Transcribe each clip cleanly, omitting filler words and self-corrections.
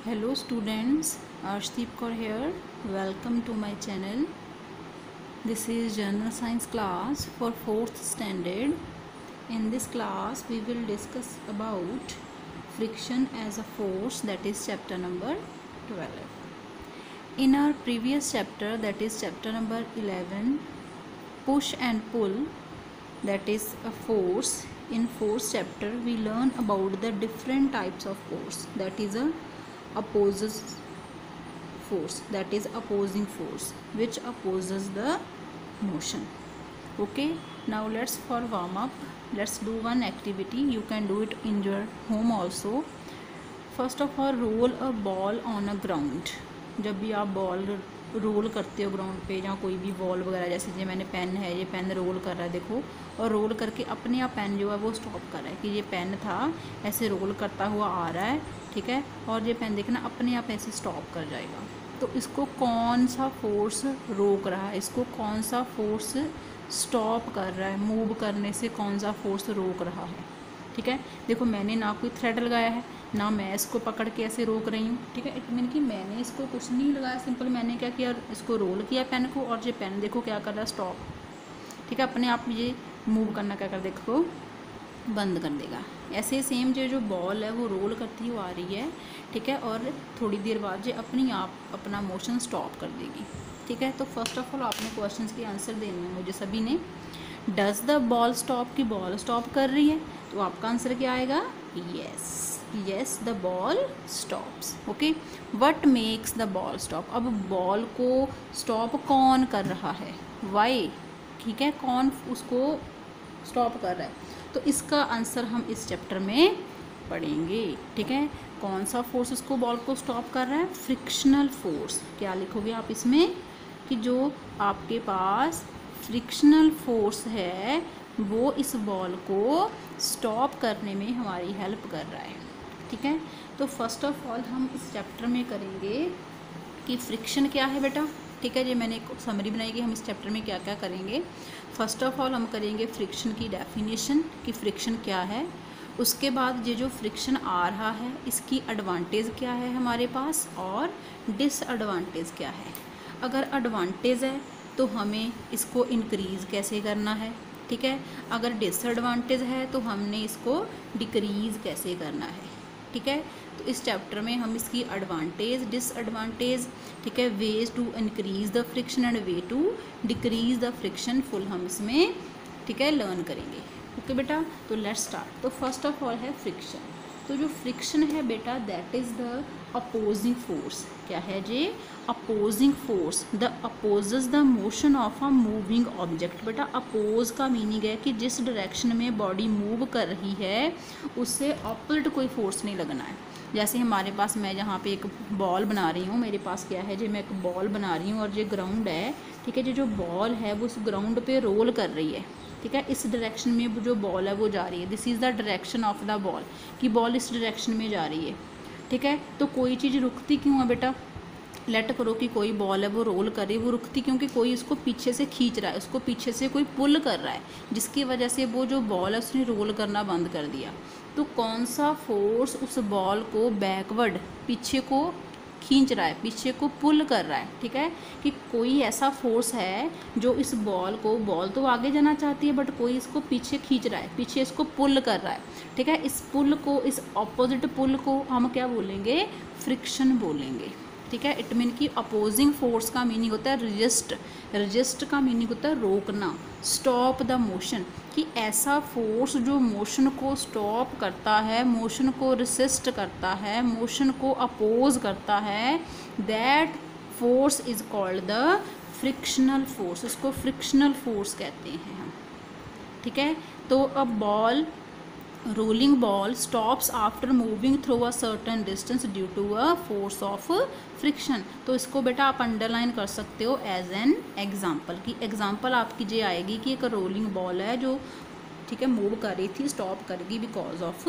Hello students, Arshdeep Kaur here. Welcome to my channel. This is General Science class for 4th standard. In this class we will discuss about friction as a force, that is chapter number 12. In our previous chapter, that is chapter number 11, push and pull, that is a force. In fourth chapter we learn about the different types of force, that is a opposes force, that is opposing force which opposes the motion. Okay, now let's for warm up, let's do one activity. You can do it in your home also. First of all, roll a ball on a ground. जब भी आप ball role करते हो ground पे या कोई भी ball वगैरह, जैसे ये मैंने पेन है, ये पेन रोल कर रहा है देखो, और रोल करके अपने आप पेन जो है वो स्टॉप कर रहा है कि ये पेन था ऐसे रोल करता हुआ आ रहा है, ठीक है, और ये पेन देखना अपने आप ऐसे स्टॉप कर जाएगा। तो इसको कौन सा फोर्स रोक रहा है, इसको कौन सा फोर्स स्टॉप कर रहा है, मूव करने से कौन सा फोर्स रोक रहा है। ठीक है, देखो मैंने ना कोई थ्रेड लगाया है, ना मैं इसको पकड़ के ऐसे रोक रही हूँ। ठीक है, इट मीन कि मैंने इसको कुछ नहीं लगाया, सिंपल मैंने क्या किया, इसको रोल किया पेन को, और ये पेन देखो क्या कर रहा है, स्टॉप। ठीक है, अपने आप ये मूव करना क्या कर देखो बंद कर देगा। ऐसे सेम जो बॉल है वो रोल करती हुई आ रही है, ठीक है, और थोड़ी देर बाद ये अपनी आप अपना मोशन स्टॉप कर देगी। ठीक है, तो फर्स्ट ऑफ ऑल आपने क्वेश्चन के आंसर देने हैं मुझे सभी ने। डज द बॉल स्टॉप, की बॉल स्टॉप कर रही है, तो आपका आंसर क्या आएगा, yes the ball stops. Okay, what makes the ball stop, अब बॉल को स्टॉप कौन कर रहा है, वाई। ठीक है, कौन उसको स्टॉप कर रहा है, तो इसका आंसर हम इस चैप्टर में पढ़ेंगे। ठीक है, कौन सा फोर्स उसको बॉल को स्टॉप कर रहा है, फ्रिक्शनल फोर्स। क्या लिखोगे आप इसमें कि जो आपके पास फ्रिक्शनल फोर्स है वो इस बॉल को स्टॉप करने में हमारी हेल्प कर रहा है। ठीक है, तो फर्स्ट ऑफ ऑल हम इस चैप्टर में करेंगे कि फ्रिक्शन क्या है बेटा। ठीक है, ये मैंने एक समरी बनाई कि हम इस चैप्टर में क्या क्या करेंगे। फर्स्ट ऑफ ऑल हम करेंगे फ्रिक्शन की डेफिनेशन कि फ्रिक्शन क्या है। उसके बाद ये जो फ्रिक्शन आ रहा है इसकी एडवांटेज क्या है हमारे पास, और डिसएडवांटेज क्या है। अगर एडवांटेज है तो हमें इसको इंक्रीज़ कैसे करना है। ठीक है, अगर डिसएडवांटेज है तो हमने इसको डिक्रीज़ कैसे करना है। ठीक है, तो इस चैप्टर में हम इसकी एडवांटेज, डिसएडवांटेज, ठीक है, ways to increase the friction and way to decrease the friction full हम इसमें, ठीक है, लर्न करेंगे। ओके बेटा, तो लेट्स स्टार्ट। तो फर्स्ट ऑफ ऑल है फ्रिक्शन। तो जो फ्रिक्शन है बेटा that is the opposing force. क्या है जे, opposing force, the opposes the motion of a moving object. बेटा अपोज का मीनिंग है कि जिस डायरेक्शन में बॉडी मूव कर रही है उससे ऑपोजिट कोई फोर्स नहीं लगना है। जैसे हमारे पास, मैं यहाँ पे एक बॉल बना रही हूँ, मेरे पास क्या है, जो मैं एक बॉल बना रही हूँ और ये ग्राउंड है। ठीक है, जो बॉल है वो उस ग्राउंड पे रोल कर रही है। ठीक है, इस डायरेक्शन में जो बॉल है वो जा रही है, this is the direction of the ball, कि बॉल इस डायरेक्शन में जा रही है। ठीक है, तो कोई चीज़ रुकती क्यों है बेटा, लेट करो कि कोई बॉल है वो रोल कर रही है, वो रुकती क्योंकि कोई उसको पीछे से खींच रहा है, उसको पीछे से कोई पुल कर रहा है, जिसकी वजह से वो जो बॉल है उसने रोल करना बंद कर दिया। तो कौन सा फोर्स उस बॉल को बैकवर्ड, पीछे को खींच रहा है, पीछे को पुल कर रहा है। ठीक है, कि कोई ऐसा फोर्स है जो इस बॉल को, बॉल तो आगे जाना चाहती है बट कोई इसको पीछे खींच रहा है, पीछे इसको पुल कर रहा है। ठीक है, इस पुल को, इस ऑपोजिट पुल को हम क्या बोलेंगे, फ्रिक्शन बोलेंगे। ठीक है, इट मीन कि अपोजिंग फोर्स का मीनिंग होता है रजिस्ट, रजिस्ट का मीनिंग होता है रोकना, स्टॉप द मोशन, कि ऐसा फोर्स जो मोशन को स्टॉप करता है, मोशन को रेसिस्ट करता है, मोशन को अपोज करता है, that force is called the frictional force. इसको फ्रिक्शनल फोर्स कहते हैं हम। ठीक है, तो अब ball, rolling ball stops after moving through a certain distance due to a force of friction. तो इसको बेटा आप अंडरलाइन कर सकते हो एज एन एग्जाम्पल, की एग्जाम्पल आपकी ये आएगी कि एक रोलिंग बॉल है जो, ठीक है, मूव कर रही थी, स्टॉप करेगी because of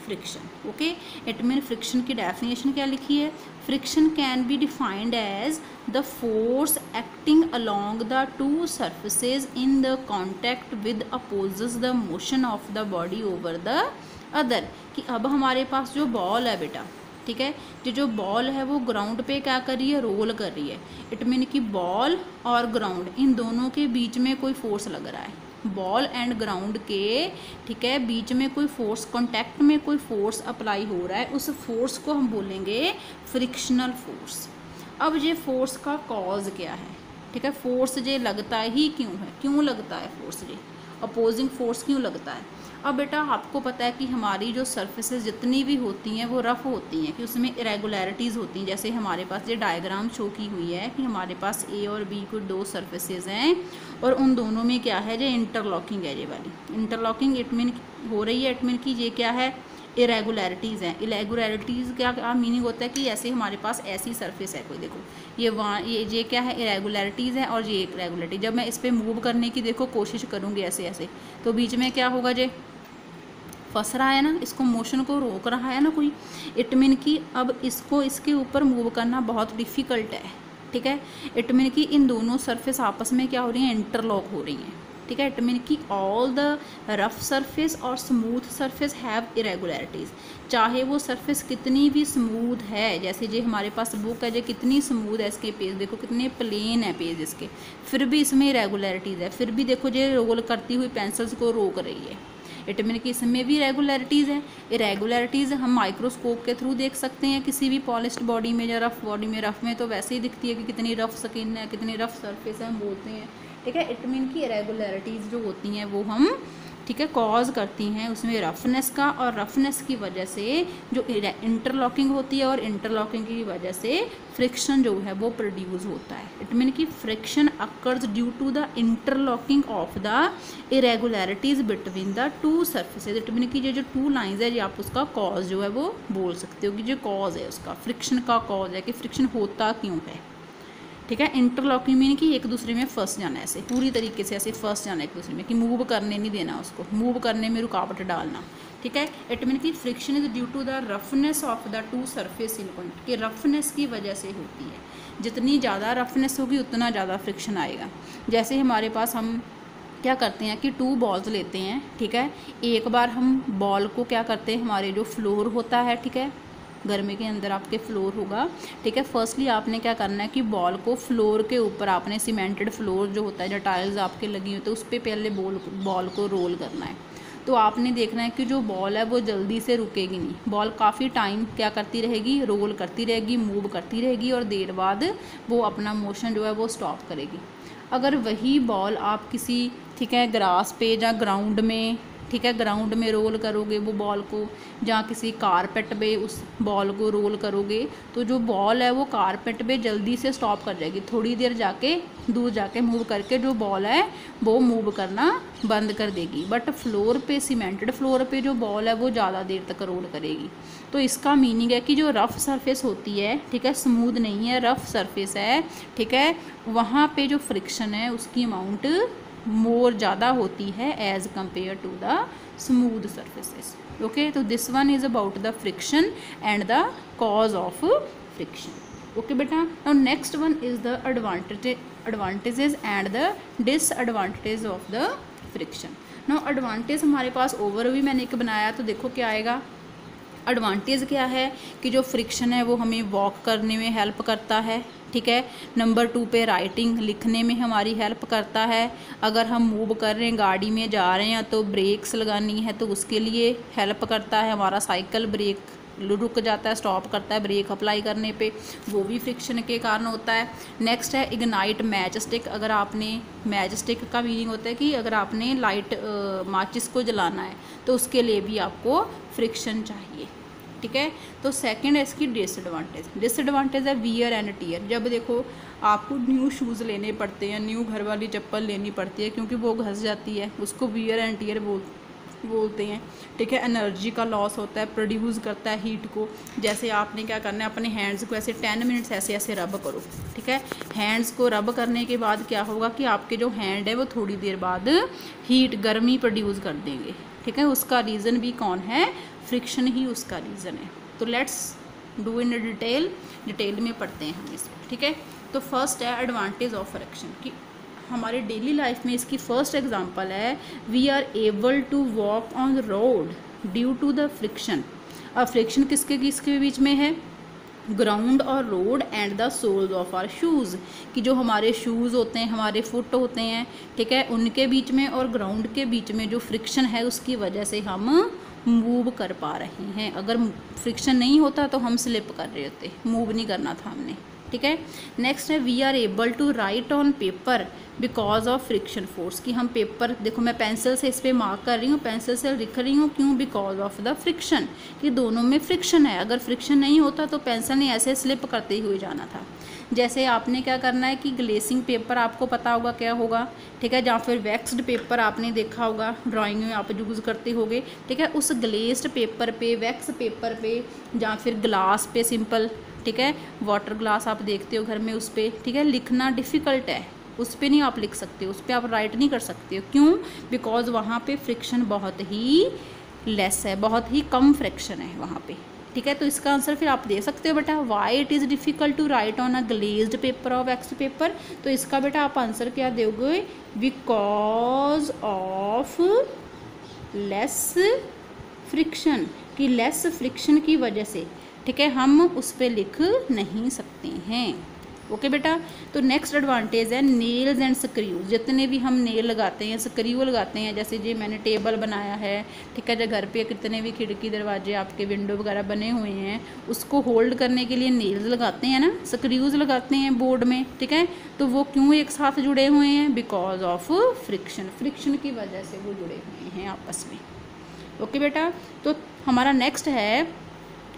friction. Okay, it mean friction की डेफिनेशन क्या लिखी है, friction can be defined as the force acting along the two surfaces in the contact with opposes the motion of the body over the other. कि अब हमारे पास जो ball है बेटा, ठीक है। जो बॉल है वो ग्राउंड पे क्या कर रही है, रोल कर रही है। इट मीन कि बॉल और ग्राउंड इन दोनों के बीच में कोई फोर्स लग रहा है, बॉल एंड ग्राउंड के, ठीक है, बीच में कोई फोर्स, कांटेक्ट में कोई फोर्स अप्लाई हो रहा है, उस फोर्स को हम बोलेंगे फ्रिक्शनल फोर्स। अब ये फोर्स का कॉज क्या है, ठीक है, फोर्स ये लगता ही क्यों है, क्यों लगता है फोर्स, ये अपोजिंग फोर्स क्यों लगता है। अब बेटा आपको पता है कि हमारी जो सरफेसेस जितनी भी होती हैं वो रफ़ होती हैं, कि उसमें इरेगुलरिटीज़ होती हैं। जैसे हमारे पास ये डायग्राम शो की हुई है कि हमारे पास ए और बी को दो सरफेसेस हैं और उन दोनों में क्या है, ये इंटरलॉकिंग है, ये वाली इंटरलॉकिंग इट मीन हो रही है, इट मीन कि ये क्या है, इरेगुलरिटीज़ हैं। इरेगुलरिटीज़ क्या मीनिंग होता है कि ऐसे हमारे पास ऐसी सरफेस है कोई, देखो ये वहाँ ये क्या है, इरेगुलरिटीज़ है और ये इरेगुलरिटी। जब मैं इस पर मूव करने की देखो कोशिश करूँगी ऐसे ऐसे, तो बीच में क्या होगा, जे फंस रहा है ना, इसको मोशन को रोक रहा है ना कोई। इट मीन कि अब इसको इसके ऊपर मूव करना बहुत डिफ़िकल्ट है, ठीक है। इट मीन कि इन दोनों सरफेस आपस में क्या हो रही हैं, इंटरलॉक हो रही हैं, ठीक है। इट मीन कि ऑल द रफ सरफेस और स्मूथ सरफेस हैव इरेगुलरिटीज़। चाहे वो सरफेस कितनी भी स्मूथ है, जैसे जो हमारे पास बुक है, जो कितनी स्मूथ है, इसके पेज देखो कितने प्लेन है पेज इसके, फिर भी इसमें इरेगुलरिटीज़ है, फिर भी देखो जो रोल करती हुई पेंसिल्स को रोक रही है। इट मीन कि इसमें भी इरेगुलरिटीज़ है। इरेगुलरिटीज़ हम माइक्रोस्कोप के थ्रू देख सकते हैं किसी भी पॉलिश्ड बॉडी में या रफ बॉडी में। रफ में तो वैसे ही दिखती है कि कितनी रफ स्किन है, कितनी रफ सरफेस है, हम बोलते हैं, ठीक है। इट मीन कि इरेगुलरिटीज़ जो होती हैं वो हम, ठीक है, कॉज करती हैं उसमें रफनेस का, और रफनेस की वजह से जो इंटरलॉकिंग होती है और इंटरलॉकिंग की वजह से फ्रिक्शन जो है वो प्रोड्यूस होता है। इट मीन कि friction occurs due to the interlocking of the irregularities between the two surfaces. It mean कि ये जो टू लाइंस है, ये आप उसका कॉज जो है वो बोल सकते हो कि जो कॉज है उसका, फ्रिक्शन का कॉज है कि फ्रिक्शन होता क्यों है, ठीक है। इंटरलॉकिंग मीन कि एक दूसरे में फंस जाना, ऐसे पूरी तरीके से ऐसे फंस जाना एक दूसरे में, कि मूव करने नहीं देना उसको, मूव करने में रुकावट डालना, ठीक है। इट मीन कि friction is due to the roughness of the two surface in point, कि रफनेस की वजह से होती है। जितनी ज़्यादा रफनेस होगी उतना ज़्यादा फ्रिक्शन आएगा। जैसे हमारे पास हम क्या करते हैं कि टू बॉल्स लेते हैं, ठीक है। एक बार हम बॉल को क्या करते हैं, हमारे जो फ्लोर होता है, ठीक है, घर में के अंदर आपके फ्लोर होगा, ठीक है। फर्स्टली आपने क्या करना है कि बॉल को फ्लोर के ऊपर आपने सीमेंटेड फ्लोर जो होता है, जो टाइल्स आपके लगी होती है, उस पर पहले बॉल को रोल करना है। तो आपने देखना है कि जो बॉल है वो जल्दी से रुकेगी नहीं, बॉल काफ़ी टाइम क्या करती रहेगी, रोल करती रहेगी, मूव करती रहेगी, और देर बाद वो अपना मोशन जो है वो स्टॉप करेगी। अगर वही बॉल आप किसी, ठीक है, ग्रास पे या ग्राउंड में, ठीक है, ग्राउंड में रोल करोगे वो बॉल को, जहाँ किसी कारपेट पे उस बॉल को रोल करोगे, तो जो बॉल है वो कारपेट पे जल्दी से स्टॉप कर जाएगी, थोड़ी देर जाके दूर जाके मूव करके जो बॉल है वो मूव करना बंद कर देगी। बट फ्लोर पे, सीमेंटेड फ्लोर पे जो बॉल है वो ज़्यादा देर तक रोल करेगी। तो इसका मीनिंग है कि जो रफ़ सरफेस होती है, ठीक है, स्मूथ नहीं है, रफ़ सरफेस है, ठीक है, वहाँ पे जो फ्रिक्शन है उसकी अमाउंट मोर ज़्यादा होती है as compare to the smooth surfaces. Okay, तो this one is about the friction and the cause of friction. Okay बेटा, now next one is the advantages and the disadvantage of the friction. Now advantage हमारे पास overview मैंने एक बनाया, तो देखो क्या आएगा। एडवांटेज क्या है कि जो फ्रिक्शन है वो हमें वॉक करने में हेल्प करता है, ठीक है। नंबर 2 पे राइटिंग, लिखने में हमारी हेल्प करता है। अगर हम मूव कर रहे हैं, गाड़ी में जा रहे हैं, तो ब्रेक्स लगानी है तो उसके लिए हेल्प करता है। हमारा साइकिल ब्रेक रुक जाता है, स्टॉप करता है ब्रेक अप्लाई करने पे, वो भी फ्रिक्शन के कारण होता है। नेक्स्ट है इग्नाइट मैच स्टिक। अगर आपने, मैच स्टिक का मीनिंग होता है कि अगर आपने लाइट माचिस को जलाना है तो उसके लिए भी आपको फ्रिक्शन चाहिए, ठीक है। तो सेकंड है इसकी डिसएडवांटेज है वियर एंड टियर। जब देखो आपको न्यू शूज़ लेने पड़ते हैं, न्यू घर वाली चप्पल लेनी पड़ती है क्योंकि वो घस जाती है, उसको वियर एंड टियर बोलते हैं, ठीक है। एनर्जी का लॉस होता है, प्रोड्यूस करता है हीट को। जैसे आपने क्या करना है, अपने हैंड्स को ऐसे 10 मिनट्स ऐसे ऐसे रब करो, ठीक है। हैंड्स को रब करने के बाद क्या होगा कि आपके जो हैंड है वो थोड़ी देर बाद हीट, गर्मी प्रोड्यूस कर देंगे, ठीक है। उसका रीज़न भी कौन है, फ्रिक्शन ही उसका रीज़न है। तो लेट्स डू इन डिटेल में पढ़ते हैं हम इसको, ठीक है। तो फर्स्ट है एडवांटेज ऑफ फ्रिक्शन, कि हमारे डेली लाइफ में इसकी फर्स्ट एग्जांपल है, we are able to walk on road due to the friction. अब फ्रिक्शन किसके किसके बीच में है, ग्राउंड और road and the soles of our shoes, कि जो हमारे शूज़ होते हैं, हमारे फुट होते हैं, ठीक है, उनके बीच में और ग्राउंड के बीच में जो फ्रिक्शन है उसकी वजह से हम मूव कर पा रहे हैं। अगर फ्रिक्शन नहीं होता तो हम स्लिप कर रहे होते, मूव नहीं करना था हमने, ठीक है। नेक्स्ट है we are able to write on paper because of friction force, कि हम पेपर, देखो मैं पेंसिल से इस पर मार्क कर रही हूँ, पेंसिल से लिख रही हूँ, क्यों, बिकॉज ऑफ द फ्रिक्शन, कि दोनों में फ्रिक्शन है। अगर फ्रिक्शन नहीं होता तो पेंसिल ने ऐसे स्लिप करते हुए जाना था। जैसे आपने क्या करना है कि ग्लेसिंग पेपर आपको पता होगा क्या होगा, ठीक है, या फिर वैक्स्ड पेपर आपने देखा होगा, ड्राइंग में आप यूज़ करते होगे, ठीक है, उस ग्लेस्ड पेपर पे, वैक्स पेपर पे, या फिर ग्लास पे सिंपल, ठीक है, वाटर ग्लास आप देखते हो घर में, उस पर, ठीक है, लिखना डिफ़िकल्ट है, उस पर नहीं आप लिख सकते, उस पर आप राइट नहीं कर सकते हो, क्यों, बिकॉज वहाँ पे फ्रिक्शन बहुत ही लेस है, बहुत ही कम फ्रिक्शन है वहाँ पे, ठीक है। तो इसका आंसर फिर आप दे सकते हो बेटा, why it is difficult to write on a glazed paper और वैक्स पेपर। तो इसका बेटा आप आंसर क्या दोगे, बिकॉज ऑफ लेस फ्रिक्शन, कि लेस फ्रिक्शन की वजह से, ठीक है, हम उस पर लिख नहीं सकते हैं। ओके बेटा। तो नेक्स्ट एडवांटेज है नेल्स एंड स्क्रूज, जितने भी हम नेल लगाते हैं, स्क्रू लगाते हैं, जैसे जी मैंने टेबल बनाया है, ठीक है, जो घर पे कितने भी खिड़की दरवाजे आपके विंडो वगैरह बने हुए हैं, उसको होल्ड करने के लिए नेल्स लगाते हैं ना, स्क्रूज लगाते हैं बोर्ड में, ठीक है। तो वो क्यों एक साथ जुड़े हुए हैं, बिकॉज ऑफ फ्रिक्शन, फ्रिक्शन की वजह से वो जुड़े हुए हैं आपस में। ओके बेटा। तो हमारा नेक्स्ट है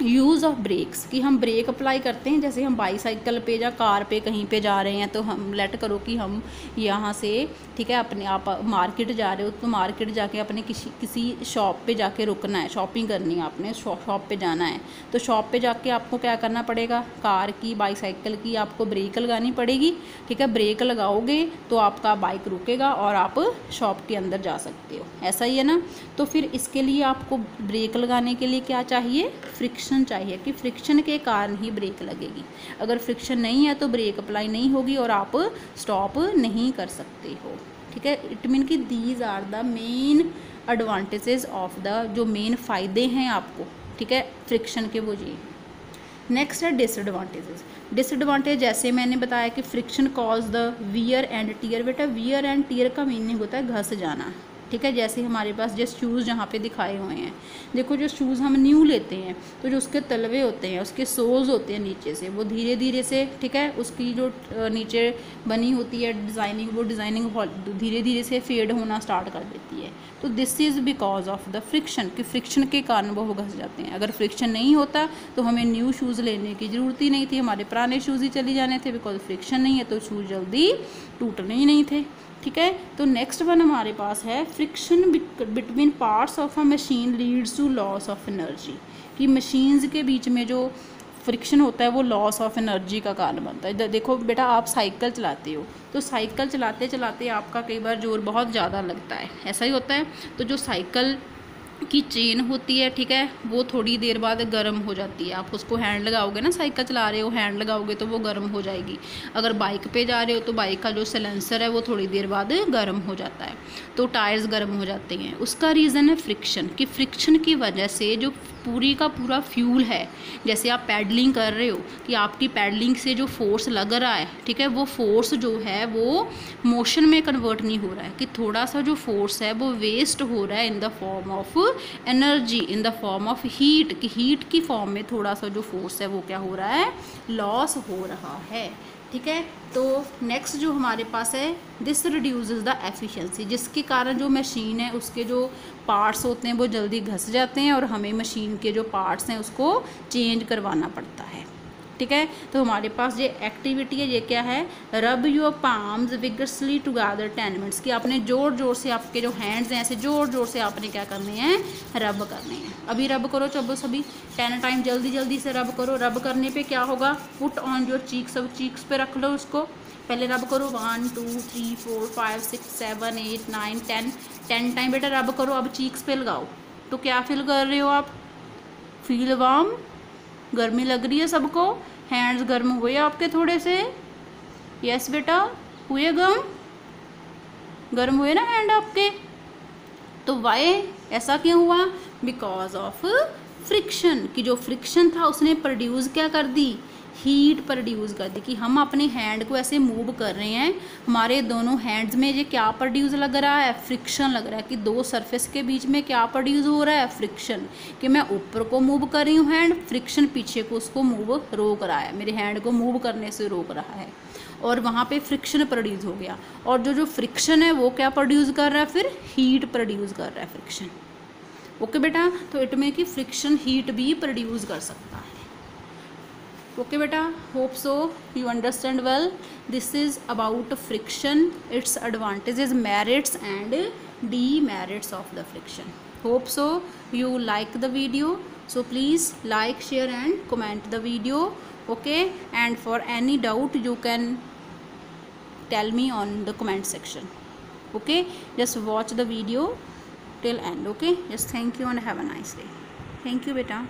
यूज़ ऑफ ब्रेक्स, कि हम ब्रेक अप्लाई करते हैं, जैसे हम बाईसाइकिल पे या कार पे कहीं पे जा रहे हैं, तो हम लेट करो कि हम यहाँ से, ठीक है, अपने आप मार्केट जा रहे हो, तो मार्केट जाके अपने किसी शॉप पे जाके रुकना है, शॉपिंग करनी है आपने, शॉप पे जाना है, तो शॉप पे जाके आपको क्या करना पड़ेगा, कार की, बाईसाइकिल की आपको ब्रेक लगानी पड़ेगी, ठीक है। ब्रेक लगाओगे तो आपका बाइक रुकेगा और आप शॉप के अंदर जा सकते हो, ऐसा ही है ना। तो फिर इसके लिए आपको ब्रेक लगाने के लिए क्या चाहिए, फ्रिक्शन चाहिए, कि फ्रिक्शन के कारण ही ब्रेक लगेगी। अगर फ्रिक्शन नहीं है तो ब्रेक अप्लाई नहीं होगी और आप स्टॉप नहीं कर सकते हो, ठीक है। इट मीन कि these are the main advantages of the, जो मेन फ़ायदे हैं आपको, ठीक है, फ्रिक्शन के, वो ये। नेक्स्ट है डिसएडवांटेजेस। डिसएडवांटेज जैसे मैंने बताया कि friction cause the wear and tear. बेटा वियर एंड टीयर का मीनिंग होता है घस जाना, ठीक है। जैसे हमारे पास जो शूज़ जहाँ पे दिखाए हुए हैं, देखो जो शूज़ हम न्यू लेते हैं तो जो उसके तलवे होते हैं, उसके सोल्स होते हैं नीचे से, वो धीरे धीरे से, ठीक है, उसकी जो नीचे बनी होती है डिज़ाइनिंग, वो डिज़ाइनिंग धीरे धीरे से फेड होना स्टार्ट कर देती है। तो this is because of the friction, कि फ्रिक्शन के कारण वो घस जाते हैं। अगर फ्रिक्शन नहीं होता तो हमें न्यू शूज़ लेने की ज़रूरत ही नहीं थी, हमारे पुराने शूज़ ही चली जाने थे, बिकॉज फ्रिक्शन नहीं है तो शूज़ जल्दी टूटने ही नहीं थे, ठीक है। तो नेक्स्ट वन हमारे पास है friction between parts of a machine leads to loss of energy, कि मशीन्स के बीच में जो फ्रिक्शन होता है वो लॉस ऑफ एनर्जी का कारण बनता है। देखो बेटा आप साइकिल चलाते हो, तो साइकिल चलाते चलाते आपका कई बार जोर बहुत ज़्यादा लगता है, ऐसा ही होता है। तो जो साइकिल की चेन होती है, ठीक है, वो थोड़ी देर बाद गर्म हो जाती है। आप उसको हैंड लगाओगे ना, साइकिल चला रहे हो, हैंड लगाओगे तो वो गर्म हो जाएगी। अगर बाइक पे जा रहे हो तो बाइक का जो सिलेंसर है वो थोड़ी देर बाद गर्म हो जाता है, तो टायर्स गर्म हो जाते हैं। उसका रीज़न है फ्रिक्शन, कि फ्रिक्शन की वजह से जो पूरी का पूरा फ्यूल है, जैसे आप पैडलिंग कर रहे हो, कि आपकी पैडलिंग से जो फोर्स लग रहा है, ठीक है, वो फोर्स जो है वो मोशन में कन्वर्ट नहीं हो रहा है, कि थोड़ा सा जो फोर्स है वो वेस्ट हो रहा है in the form of energy, in the form of heat, कि हीट की फॉर्म में थोड़ा सा जो फोर्स है वो क्या हो रहा है, लॉस हो रहा है, ठीक है। तो नेक्स्ट जो हमारे पास है दिस रिड्यूसेस द एफिशिएंसी, जिसके कारण जो मशीन है उसके जो पार्ट्स होते हैं वो जल्दी घस जाते हैं और हमें मशीन के जो पार्ट्स हैं उसको चेंज करवाना पड़ता है, ठीक है। तो हमारे पास ये एक्टिविटी है, ये क्या है, rub your palms vigorously together 10 minutes, कि आपने ज़ोर ज़ोर से, आपके जो हैंड्स हैं ऐसे ज़ोर ज़ोर से आपने क्या करने हैं, रब करने हैं। अभी रब करो चलो सभी 10 टाइम, जल्दी जल्दी से रब करो। रब करने पे क्या होगा, पुट ऑन योर चीक्स, सब चीक्स पे रख लो उसको, पहले रब करो 1 2 3 4 5 6 7 8 9 10 टाइम बेटा रब करो। अब चीक्स पे लगाओ, तो क्या फील कर रहे हो आप, फील वार्म, गर्मी लग रही है सबको, हैंड्स गर्म हुए आपके थोड़े से, यस बेटा हुए गर्म हुए ना हैंड आपके। तो वाई ऐसा क्यों हुआ, बिकॉज ऑफ फ्रिक्शन, कि जो फ्रिक्शन था उसने प्रोड्यूस क्या कर दी, हीट प्रोड्यूस कर दी। कि हम अपने हैंड को ऐसे मूव कर रहे हैं, हमारे दोनों हैंड्स में ये क्या प्रोड्यूस लग रहा है, फ्रिक्शन लग रहा है। कि दो सरफेस के बीच में क्या प्रोड्यूस हो रहा है, फ्रिक्शन। कि मैं ऊपर को मूव कर रही हूँ हैंड, फ्रिक्शन पीछे को उसको मूव रोक रहा है, मेरे हैंड को मूव करने से रोक रहा है, और वहाँ पे फ्रिक्शन प्रोड्यूस हो गया। और जो फ्रिक्शन है वो क्या प्रोड्यूस कर रहा है, फिर हीट प्रोड्यूस कर रहा है फ्रिक्शन। ओके बेटा, तो इट में कि फ्रिक्शन हीट भी प्रोड्यूस कर सकता है। ओके बेटा, hope so you understand well. This is about friction, its advantages, merits and demerits of the friction. Hope so you like the video, so please like, share and comment the video. Okay, and for any doubt you can tell me on the comment section. Okay, just watch the video till end. Okay, just thank you and have a nice day. Thank you beta.